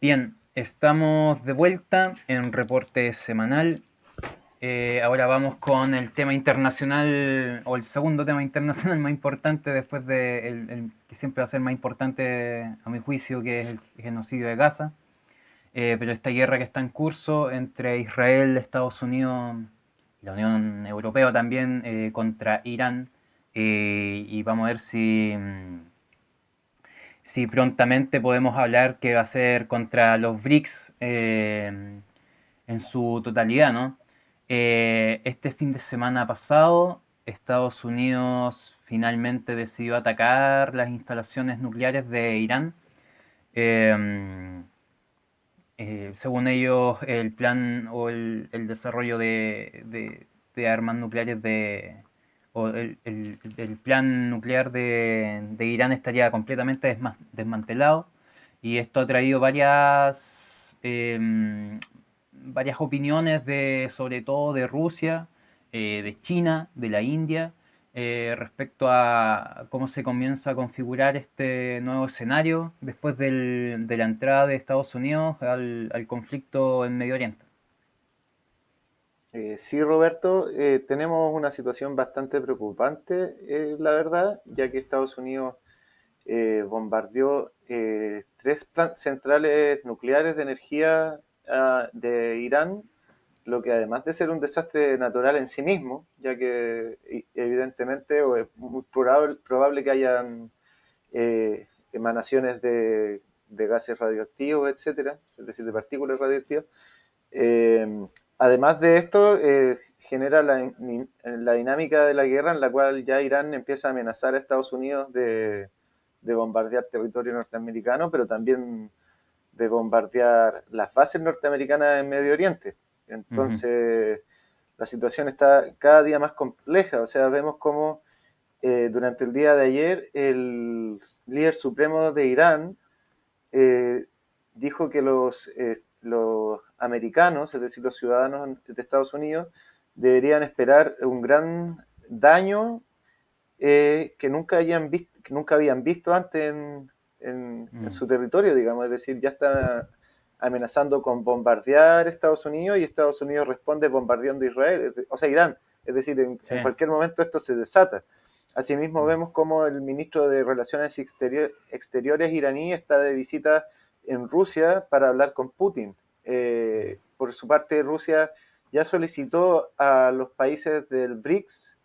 Bien, estamos de vuelta en un reporte semanal. Ahora vamos con el tema internacional, o el segundo tema internacional más importante después de el que siempre va a ser más importante a mi juicio, que es el genocidio de Gaza. Pero esta guerra que está en curso entre Israel, Estados Unidos y la Unión Europea también contra Irán. Y vamos a ver si prontamente podemos hablar que va a ser contra los BRICS en su totalidad, ¿no? Este fin de semana pasado, Estados Unidos finalmente decidió atacar las instalaciones nucleares de Irán. Eh, Según ellos, el plan o el desarrollo de armas nucleares o el plan nuclear de Irán estaría completamente desmantelado, y esto ha traído varias opiniones sobre todo de Rusia, de China, de la India, respecto a cómo se comienza a configurar este nuevo escenario después de la entrada de Estados Unidos al conflicto en Medio Oriente. Sí, Roberto, tenemos una situación bastante preocupante, la verdad, ya que Estados Unidos bombardeó tres centrales nucleares de energía de Irán, lo que además de ser un desastre natural en sí mismo, ya que evidentemente o es muy probable que hayan emanaciones de gases radioactivos, etcétera, es decir, de partículas radioactivas. Eh, Además de esto, genera la dinámica de la guerra en la cual ya Irán empieza a amenazar a Estados Unidos de bombardear territorio norteamericano, pero también de bombardear las bases norteamericanas en Medio Oriente. Ujú. Entonces, la situación está cada día más compleja. O sea, vemos cómo durante el día de ayer el líder supremo de Irán eh, dijo que los americanos, es decir, los ciudadanos de Estados Unidos, deberían esperar un gran daño que nunca habían visto antes en Mm. su territorio, digamos, es decir, ya está amenazando con bombardear Estados Unidos y Estados Unidos responde bombardeando Israel, o sea, Irán, es decir, Sí. en cualquier momento esto se desata. Asimismo, Mm. vemos como el ministro de Relaciones Exteriores iraní está de visita en Rusia para hablar con Putin. Por su parte, Rusia ya solicitó a los países del BRICS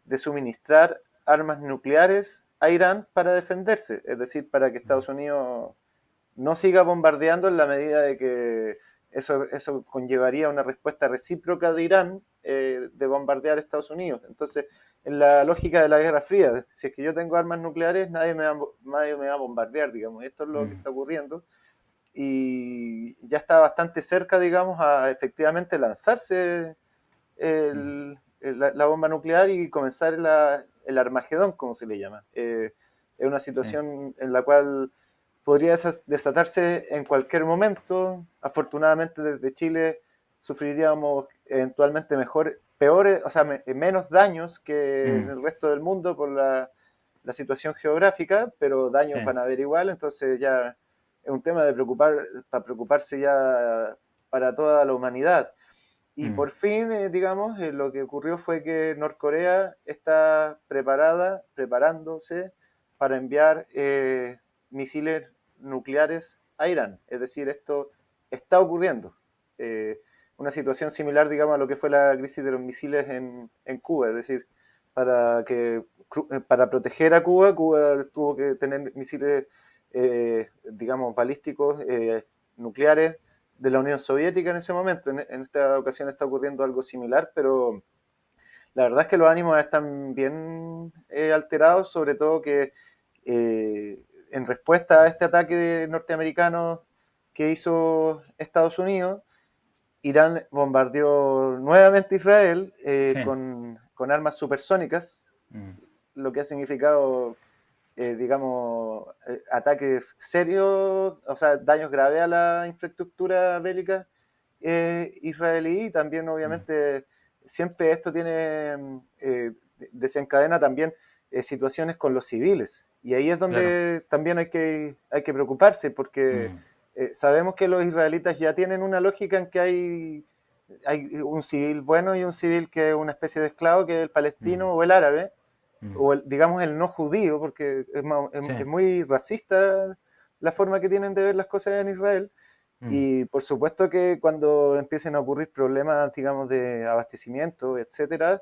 de suministrar armas nucleares a Irán para defenderse, es decir, para que Mm. Estados Unidos no siga bombardeando en la medida de que eso conllevaría una respuesta recíproca de Irán de bombardear a Estados Unidos. Entonces, en la lógica de la Guerra Fría, si es que yo tengo armas nucleares, nadie me va a bombardear, digamos. Esto es lo que Mm. está ocurriendo y ya está bastante cerca, digamos, a efectivamente lanzarse Mm. la bomba nuclear y comenzar el Armagedón, como se le llama. Es una Sí. situación en la cual podría desatarse en cualquier momento. Afortunadamente desde Chile sufriríamos eventualmente peores, o sea, menos daños que en Mm. el resto del mundo por la situación geográfica, pero Sí. daños van a haber igual, entonces ya es un tema para preocuparse ya para toda la humanidad. Y Mm. por fin, digamos, lo que ocurrió fue que Norcorea está preparándose para enviar misiles nucleares a Irán. Es decir, esto está ocurriendo. Eh, una situación similar, digamos, a lo que fue la crisis de los misiles en Cuba. Es decir, para proteger a Cuba, Cuba tuvo que tener misiles, digamos, balísticos nucleares de la Unión Soviética en ese momento. En esta ocasión está ocurriendo algo similar, pero la verdad es que los ánimos están bien alterados, sobre todo que en respuesta a este ataque norteamericano que hizo Estados Unidos, Irán bombardeó nuevamente Israel Sí. con armas supersónicas, Mm. lo que ha significado digamos, ataques serios, o sea, daños graves a la infraestructura bélica israelí. Y también, Mm. obviamente, siempre esto desencadena también situaciones con los civiles. Y ahí es Claro. donde también hay que preocuparse, porque Mm. sabemos que los israelitas ya tienen una lógica en que hay un civil bueno y un civil que es una especie de esclavo, que es el Mm, palestino o el árabe, mm. o digamos el no judío, porque Sí. es muy racista la forma que tienen de ver las cosas en Israel. Mm, Y por supuesto que cuando empiecen a ocurrir problemas, digamos, de abastecimiento, etcétera,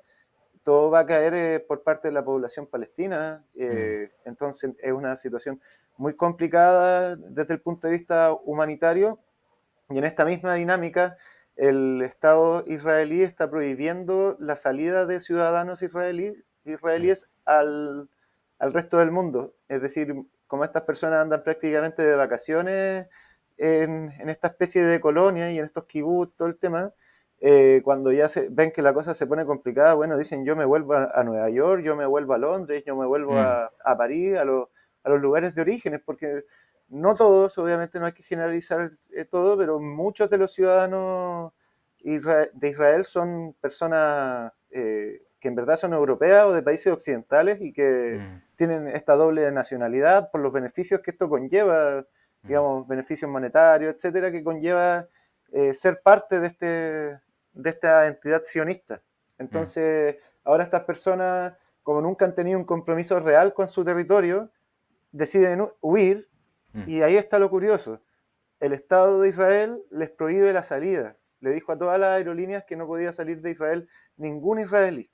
todo va a caer por parte de la población palestina. mm, Entonces es una situación muy complicada desde el punto de vista humanitario. Y en esta misma dinámica, el Estado israelí está prohibiendo la salida de ciudadanos sí. israelíes al resto del mundo. Es decir, como estas personas andan prácticamente de vacaciones en esta especie de colonia y en estos kibbutz, todo el tema, cuando ya ven que la cosa se pone complicada, bueno, dicen yo me vuelvo a Nueva York, yo me vuelvo a Londres, yo me vuelvo Mm, a París, a los lugares de orígenes, porque no todos, obviamente no hay que generalizar todo, pero muchos de los ciudadanos de Israel son personas que en verdad son europeas o de países occidentales y que mm, tienen esta doble nacionalidad por los beneficios que esto conlleva, mm, digamos, beneficios monetarios, etcétera, que conlleva ser parte de esta entidad sionista. mm, Entonces, ahora estas personas, como nunca han tenido un compromiso real con su territorio, deciden huir mm, y ahí está lo curioso. El Estado de Israel les prohíbe la salida. Le dijo a todas las aerolíneas que no podía salir de Israel ningún israelí.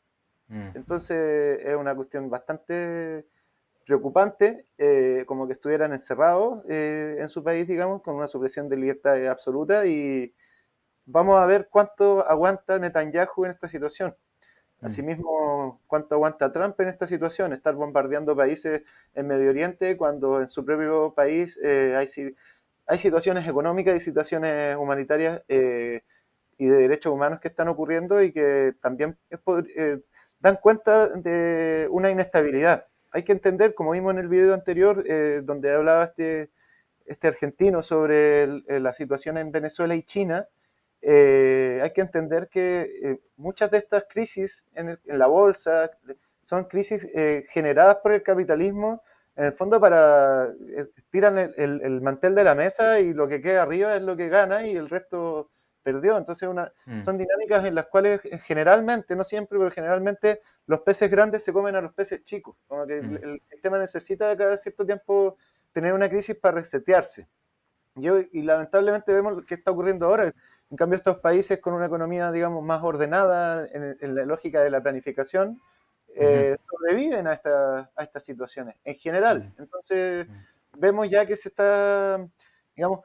mm, Entonces es una cuestión bastante preocupante, como que estuvieran encerrados en su país, digamos, con una supresión de libertad absoluta y vamos a ver cuánto aguanta Netanyahu en esta situación. mm, Asimismo, cuánto aguanta Trump en esta situación, estar bombardeando países en Medio Oriente cuando en su propio país hay situaciones económicas y situaciones humanitarias y de derechos humanos que están ocurriendo y que también dan cuenta de una inestabilidad. Hay que entender, como vimos en el video anterior, donde hablaba este argentino sobre la situación en Venezuela y China, hay que entender que muchas de estas crisis en la bolsa son crisis generadas por el capitalismo, en el fondo para tiran el mantel de la mesa y lo que queda arriba es lo que gana y el resto perdió. Entonces mm, son dinámicas en las cuales generalmente, no siempre, pero generalmente los peces grandes se comen a los peces chicos. Como que mm, el sistema necesita cada cierto tiempo tener una crisis para resetearse. Y lamentablemente vemos lo que está ocurriendo ahora. En cambio, estos países con una economía, digamos, más ordenada en la lógica de la planificación, ujú, sobreviven a estas situaciones en mm, general. Entonces, mm, vemos ya que se está, digamos,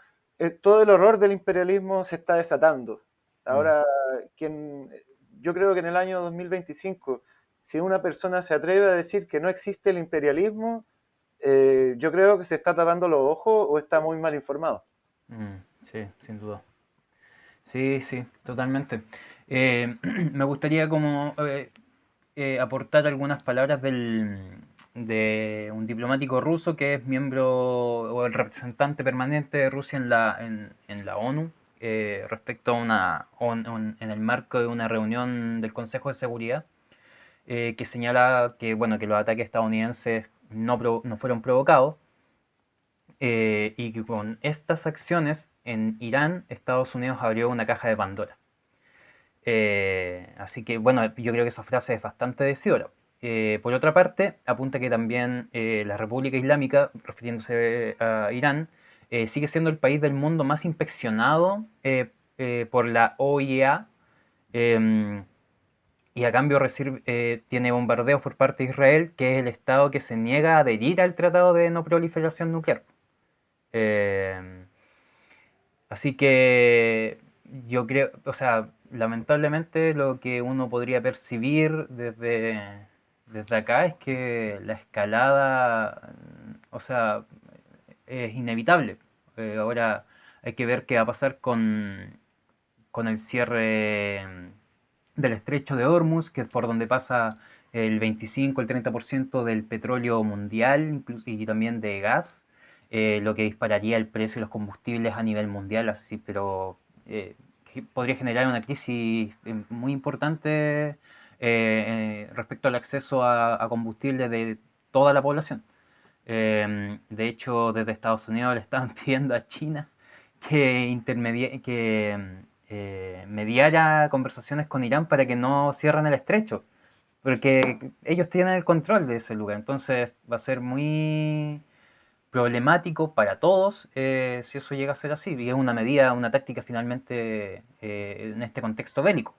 todo el horror del imperialismo se está desatando. mm. Ahora, quien, yo creo que en el año 2025, si una persona se atreve a decir que no existe el imperialismo, yo creo que se está tapando los ojos o está muy mal informado. Sí, sin duda. Sí, sí, totalmente. Me gustaría como aportar algunas palabras de un diplomático ruso que es miembro o el representante permanente de Rusia en la ONU respecto a en el marco de una reunión del Consejo de Seguridad que señala que, bueno, que los ataques estadounidenses no fueron provocados y que con estas acciones en Irán Estados Unidos abrió una caja de Pandora. Así que, bueno, yo creo que esa frase es bastante decidora. Por otra parte, apunta que también la República Islámica, refiriéndose a Irán, sigue siendo el país del mundo más inspeccionado por la OIEA y a cambio tiene bombardeos por parte de Israel, que es el Estado que se niega a adherir al Tratado de No Proliferación Nuclear. Eh, Así que yo creo, o sea, lamentablemente lo que uno podría percibir desde acá es que la escalada, o sea, es inevitable. Ahora hay que ver qué va a pasar con el cierre del estrecho de Hormuz, que es por donde pasa el 25, el 30% del petróleo mundial y también de gas, lo que dispararía el precio de los combustibles a nivel mundial, así, pero que podría generar una crisis muy importante respecto al acceso a combustible de toda la población. De hecho, desde Estados Unidos le estaban pidiendo a China que mediara conversaciones con Irán para que no cierren el estrecho, porque ellos tienen el control de ese lugar, entonces va a ser muy problemático para todos si eso llega a ser así, y es una medida, una táctica finalmente en este contexto bélico.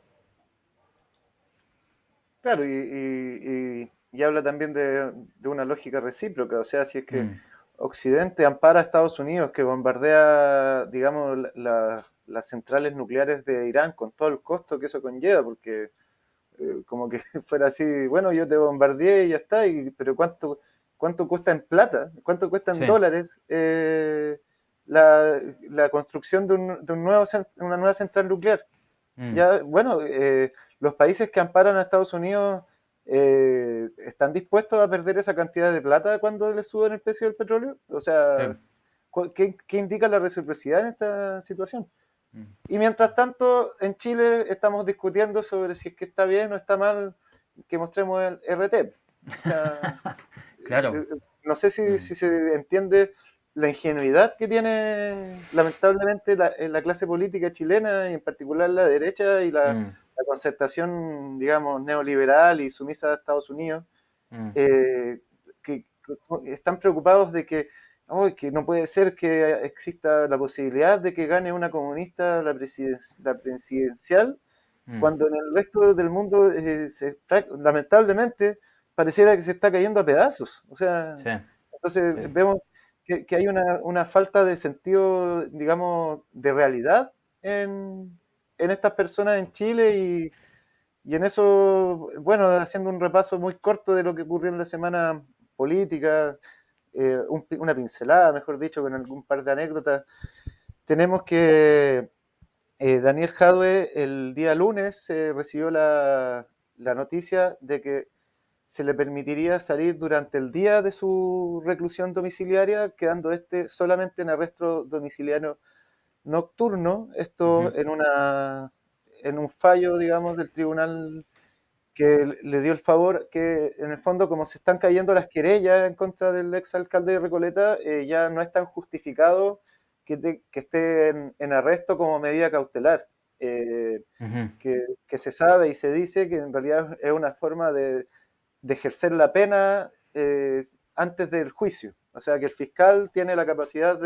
Claro, y habla también de una lógica recíproca, o sea, si es que Mm, Occidente ampara a Estados Unidos que bombardea, digamos, las centrales nucleares de Irán con todo el costo que eso conlleva, porque como que fuera así, bueno, yo te bombardeé y ya está, pero ¿cuánto cuesta en plata? ¿Cuánto cuesta en sí. dólares la construcción de una nueva central nuclear? Mm, Ya, bueno, los países que amparan a Estados Unidos están dispuestos a perder esa cantidad de plata cuando les suben el precio del petróleo. O sí. sea, ¿qué indica la reciprocidad en esta situación? Mm. Y mientras tanto, en Chile estamos discutiendo sobre si es que está bien o está mal que mostremos el RT. O sea, Claro. no sé si, Mm, si se entiende la ingenuidad que tiene lamentablemente la clase política chilena y en particular la derecha y mm, la concertación, digamos, neoliberal y sumisa a Estados Unidos, mm, eh, que están preocupados de que, "Ay, que no puede ser que exista la posibilidad de que gane una comunista la presidencial mm, cuando en el resto del mundo lamentablemente pareciera que se está cayendo a pedazos. O sea, sí, entonces sí. vemos que hay una falta de sentido, digamos, de realidad en estas personas en Chile y en eso, bueno, haciendo un repaso muy corto de lo que ocurrió en la semana política, una pincelada, mejor dicho, con algún par de anécdotas, tenemos que Daniel Jadwe el día lunes recibió la noticia de que se le permitiría salir durante el día de su reclusión domiciliaria, quedando este solamente en arresto domiciliario nocturno, esto Ujú, en un fallo, digamos, del tribunal que le dio el favor que, en el fondo, como se están cayendo las querellas en contra del exalcalde de Recoleta, ya no es tan justificado que esté en arresto como medida cautelar. Eh, ujú, que se sabe y se dice que en realidad es una forma de ejercer la pena antes del juicio. O sea, que el fiscal tiene la capacidad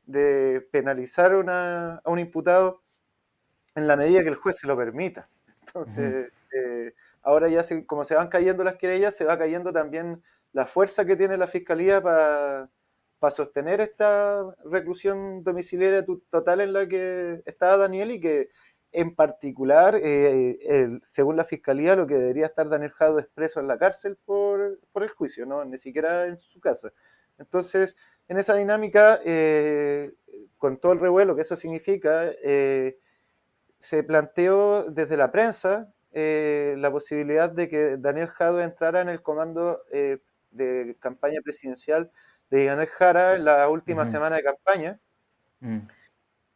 de penalizar a un imputado en la medida que el juez se lo permita. ujú, Entonces, ahora ya como se van cayendo las querellas, se va cayendo también la fuerza que tiene la fiscalía para sostener esta reclusión domiciliaria total en la que estaba Daniel y que en particular, según la fiscalía, lo que debería estar Daniel Jado es preso en la cárcel por el juicio, ¿no? Ni siquiera en su casa. Entonces, en esa dinámica, con todo el revuelo que eso significa, se planteó desde la prensa la posibilidad de que Daniel Jadwe entrara en el comando de campaña presidencial de Daniel Jara en la última ujú, semana de campaña. mm,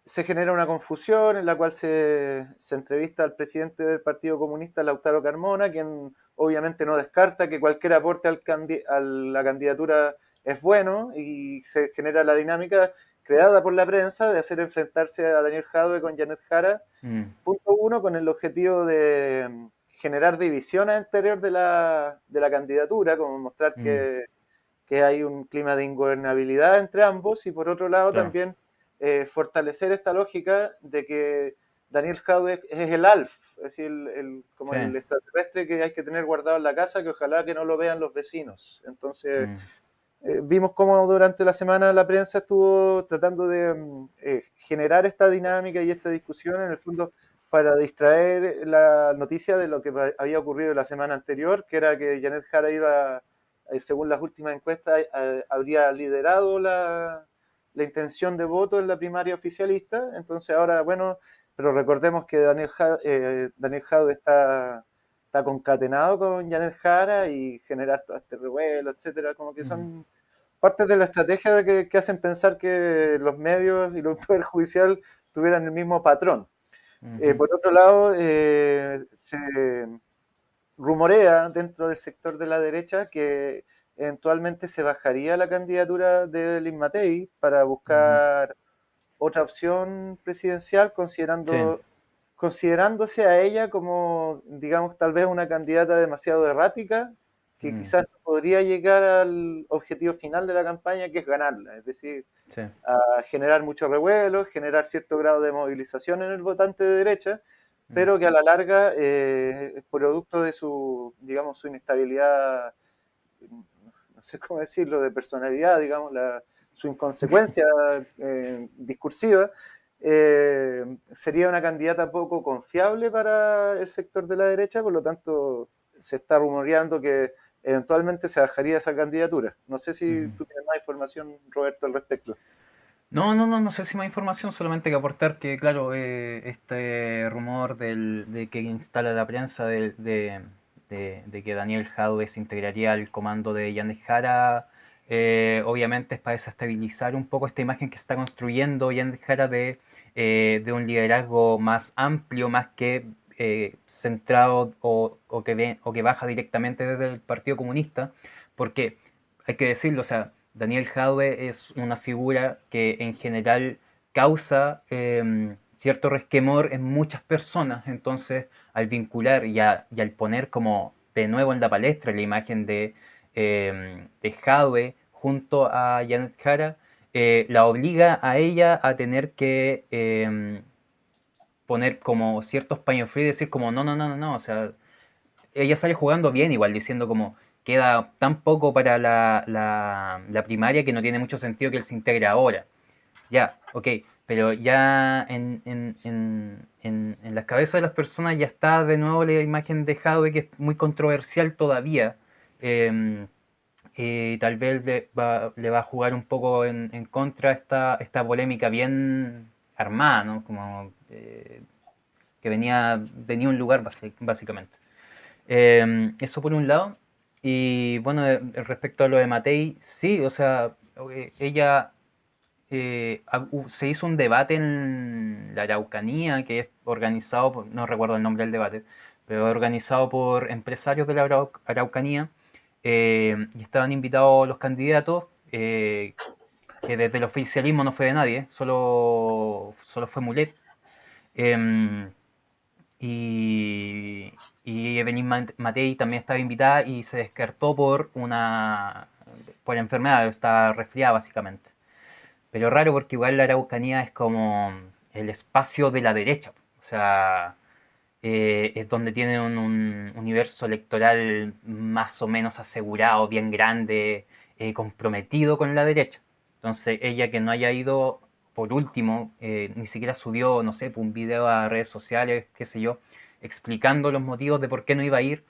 Se genera una confusión en la cual se entrevista al presidente del Partido Comunista, Lautaro Carmona, quien obviamente no descarta que cualquier aporte a la candidatura es bueno y se genera la dinámica creada por la prensa de hacer enfrentarse a Daniel Jadwe con Janet Jara. mm, Punto uno, con el objetivo de generar división al interior de la candidatura, como mostrar mm, que hay un clima de ingobernabilidad entre ambos, y por otro lado claro. también fortalecer esta lógica de que Daniel Jadwe es el ALF, es decir, como Sí. el extraterrestre que hay que tener guardado en la casa, que ojalá que no lo vean los vecinos. Entonces, Mm, vimos cómo durante la semana la prensa estuvo tratando de generar esta dinámica y esta discusión, en el fondo, para distraer la noticia de lo que había ocurrido la semana anterior, que era que Janet Jara iba, según las últimas encuestas, habría liderado la intención de voto en la primaria oficialista. Entonces ahora, bueno, pero recordemos que Daniel Jadwe está concatenado con Janet Jara y generar todo este revuelo, etcétera, como que mm, son partes de la estrategia que hacen pensar que los medios y el Poder Judicial tuvieran el mismo patrón. ujú, Por otro lado, se rumorea dentro del sector de la derecha que eventualmente se bajaría la candidatura de Liz Matei para ujú, buscar otra opción presidencial, Sí. considerándose a ella como, digamos, tal vez una candidata demasiado errática, que Mm, quizás no podría llegar al objetivo final de la campaña, que es ganarla, es decir, sí. a generar mucho revuelo, generar cierto grado de movilización en el votante de derecha, Mm, pero que a la larga, producto de su, digamos, su inestabilidad, no sé cómo decirlo, de personalidad, digamos, su inconsecuencia discursiva, sería una candidata poco confiable para el sector de la derecha, por lo tanto se está rumoreando que eventualmente se bajaría esa candidatura. No sé si mm. tú tienes más información, Roberto, al respecto. No sé si más información, solamente que aportar que, claro, este rumor de que instala la prensa de que Daniel Jadwe se integraría al comando de Yanez Jara, obviamente es para desestabilizar un poco esta imagen que está construyendo Yanez Jara de un liderazgo más amplio, más que centrado o que baja directamente desde el Partido Comunista, porque hay que decirlo, o sea, Daniel Jadwe es una figura que en general causa cierto resquemor en muchas personas, entonces al vincular y al poner como de nuevo en la palestra la imagen de Jadwe junto a Janet Jara, la obliga a ella a tener que poner como ciertos paños fríos y decir como no, o sea, ella sale jugando bien igual, diciendo como queda tan poco para la primaria que no tiene mucho sentido que él se integre ahora. Ya, ok, pero ya en las cabezas de las personas ya está de nuevo la imagen de Jadwe, que es muy controversial todavía. Eh, Tal vez le va a jugar un poco en contra esta polémica bien armada, ¿no? Como que tenía un lugar básicamente. Eso por un lado. Y bueno, respecto a lo de Matei, sí, o sea, ella se hizo un debate en la Araucanía, que es organizado, no recuerdo el nombre del debate, pero organizado por empresarios de la Araucanía, y estaban invitados los candidatos, que desde el oficialismo no fue de nadie, solo fue Mulet. Em, y Evelyn Matei también estaba invitada y se descartó por enfermedad, estaba resfriada básicamente. Pero raro porque igual la Araucanía es como el espacio de la derecha. O sea, es donde tiene un universo electoral más o menos asegurado, bien grande, comprometido con la derecha. Entonces, ella que no haya ido, por último, ni siquiera subió, no sé, pues, un video a redes sociales, qué sé yo, explicando los motivos de por qué no iba a ir,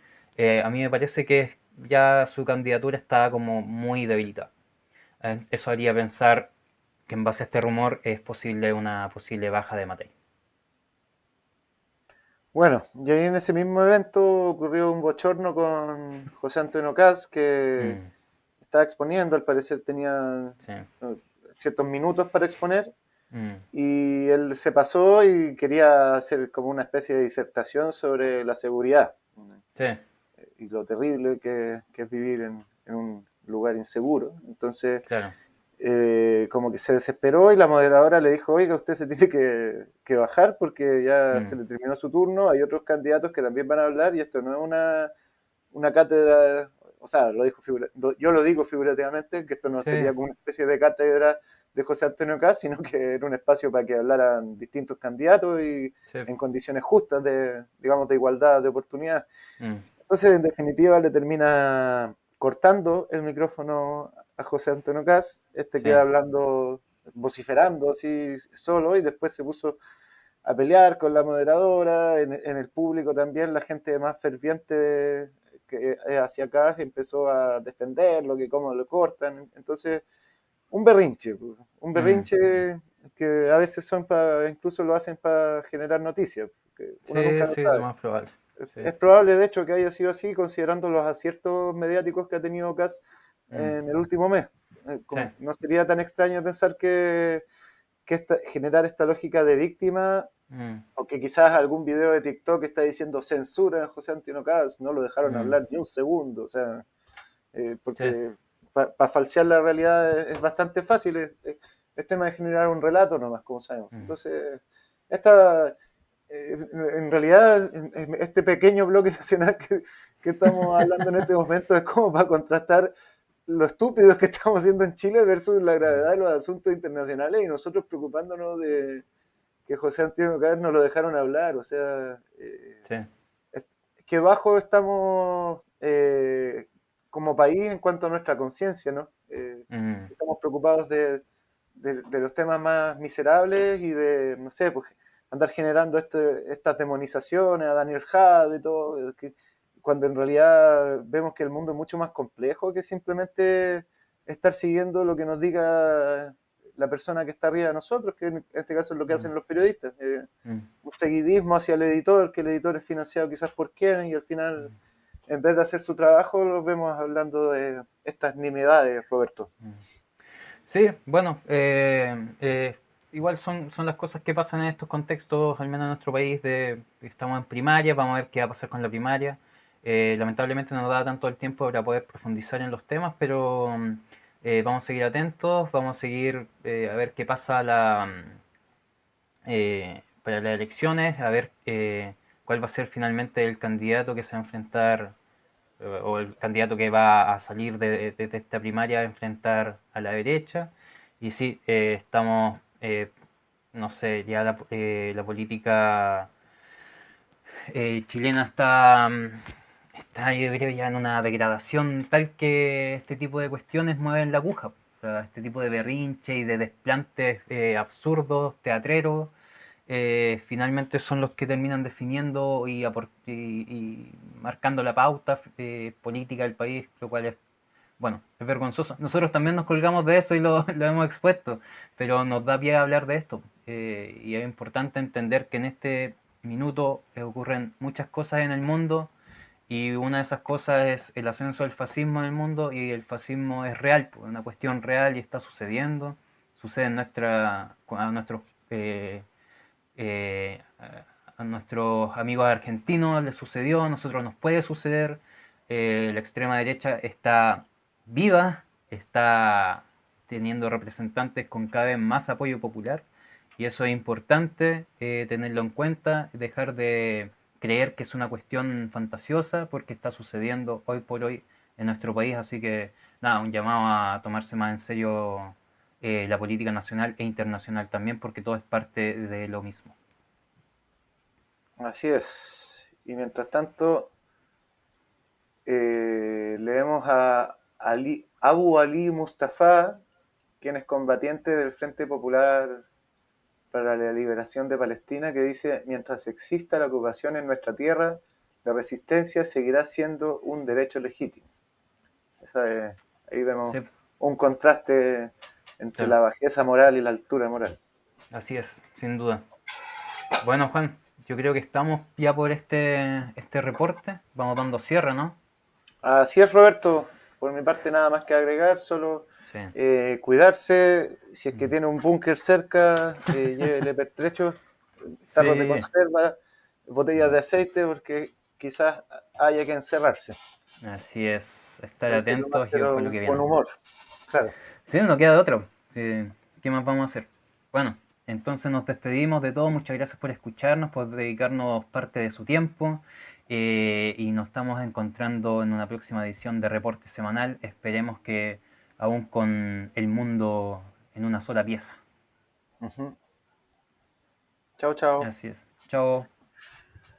a mí me parece que ya su candidatura está como muy debilitada. Eso haría pensar que en base a este rumor es posible una posible baja de Matei. Bueno, y ahí en ese mismo evento ocurrió un bochorno con José Antonio Caz, que Mm, estaba exponiendo, al parecer tenía sí. eh, ciertos minutos para exponer, Mm, y él se pasó y quería hacer como una especie de disertación sobre la seguridad sí, y lo terrible que es vivir en un lugar inseguro. Entonces, claro. como que se desesperó y la moderadora le dijo, oiga, usted se tiene que bajar porque ya se Mm, le terminó su turno, hay otros candidatos que también van a hablar y esto no es una cátedra, o sea, yo lo digo figurativamente, que esto no sí, sería como una especie de cátedra de José Antonio Caz, sino que era un espacio para que hablaran distintos candidatos y sí. en condiciones justas de, digamos, de igualdad de oportunidad. Mm, Entonces, en definitiva, le termina cortando el micrófono a José Antonio Caz, este sí. queda hablando, vociferando así solo y después se puso a pelear con la moderadora, en el público también la gente más ferviente que hacia acá empezó a defenderlo, que cómo lo cortan, entonces un Mm, berrinche que a veces son para, incluso lo hacen para generar noticias, que uno sí, nunca lo sí, lo sabe. más probable. Sí. Es probable, de hecho, que haya sido así, considerando los aciertos mediáticos que ha tenido Kass Mm, en el último mes. sí. No sería tan extraño pensar que generar esta lógica de víctima, Mm, o que quizás algún video de TikTok está diciendo censura a José Antonio Kass, no lo dejaron mm, hablar ni un segundo, o sea, sí. porque falsear la realidad es bastante fácil. es tema de generar un relato nomás, como sabemos. Mm, Entonces, esta, en realidad, este pequeño bloque nacional que estamos hablando en este momento es como para contrastar lo estúpidos que estamos haciendo en Chile versus la mm, gravedad de los asuntos internacionales y nosotros preocupándonos de que José Antonio Cárez nos lo dejaron hablar. O sea, sí. es que bajo estamos como país en cuanto a nuestra conciencia, ¿no? Mm, Estamos preocupados de los temas más miserables y de, no sé, pues andar generando estas demonizaciones a Daniel Jade y todo, cuando en realidad vemos que el mundo es mucho más complejo que simplemente estar siguiendo lo que nos diga la persona que está arriba de nosotros, que en este caso es lo que mm, hacen los periodistas. mm, Un seguidismo hacia el editor, que el editor es financiado quizás por quién, y al final, en vez de hacer su trabajo, los vemos hablando de estas nimiedades, Roberto. mm. Sí, bueno, igual son las cosas que pasan en estos contextos, al menos en nuestro país, estamos en primaria, vamos a ver qué va a pasar con la primaria. Lamentablemente no nos da tanto el tiempo para poder profundizar en los temas, pero vamos a seguir atentos, vamos a seguir a ver qué pasa para las elecciones, a ver cuál va a ser finalmente el candidato que se va a enfrentar o el candidato que va a salir de esta primaria a enfrentar a la derecha. Y sí, estamos, no sé, ya la política chilena está, yo creo, ya en una degradación tal que este tipo de cuestiones mueven la aguja. O sea, este tipo de berrinche y de desplantes absurdos, teatreros, finalmente son los que terminan definiendo y marcando la pauta política del país, lo cual es, bueno, es vergonzoso. Nosotros también nos colgamos de eso y lo hemos expuesto, pero nos da pie a hablar de esto. Y es importante entender que en este minuto ocurren muchas cosas en el mundo y una de esas cosas es el ascenso del fascismo en el mundo y el fascismo es real, pues, una cuestión real y está sucediendo. Sucede a nuestros eh, eh, a nuestros amigos argentinos les sucedió, a nosotros nos puede suceder. La extrema derecha está viva, está teniendo representantes con cada vez más apoyo popular y eso es importante tenerlo en cuenta, dejar de creer que es una cuestión fantasiosa porque está sucediendo hoy por hoy en nuestro país, así que nada, un llamado a tomarse más en serio la política nacional e internacional también, porque todo es parte de lo mismo. Así es. Y mientras tanto, leemos a Abu Ali Mustafa, quien es combatiente del Frente Popular para la Liberación de Palestina, que dice, mientras exista la ocupación en nuestra tierra, la resistencia seguirá siendo un derecho legítimo. Ahí vemos Sí, un contraste entre claro, la bajeza moral y la altura moral. así es, sin duda. Bueno, Juan, yo creo que estamos ya por este reporte. Vamos dando cierre, ¿no? Así es, Roberto. Por mi parte, nada más que agregar, solo Sí. cuidarse. Si es que Mm. tiene un búnker cerca, llévele pertrechos, tarros de Sí. conserva, botellas Mm. de aceite, porque quizás haya que encerrarse. Así es, estar Hay que atentos y ojo a lo tomárselo que con viene. humor. Claro. Sí, no queda de otro. Sí, ¿qué más vamos a hacer? Bueno, entonces nos despedimos de todo. Muchas gracias por escucharnos, por dedicarnos parte de su tiempo. Y nos estamos encontrando en una próxima edición de Reporte Semanal. Esperemos que aún con el mundo en una sola pieza. Uh -huh. Chao, chao. Así es. Chao.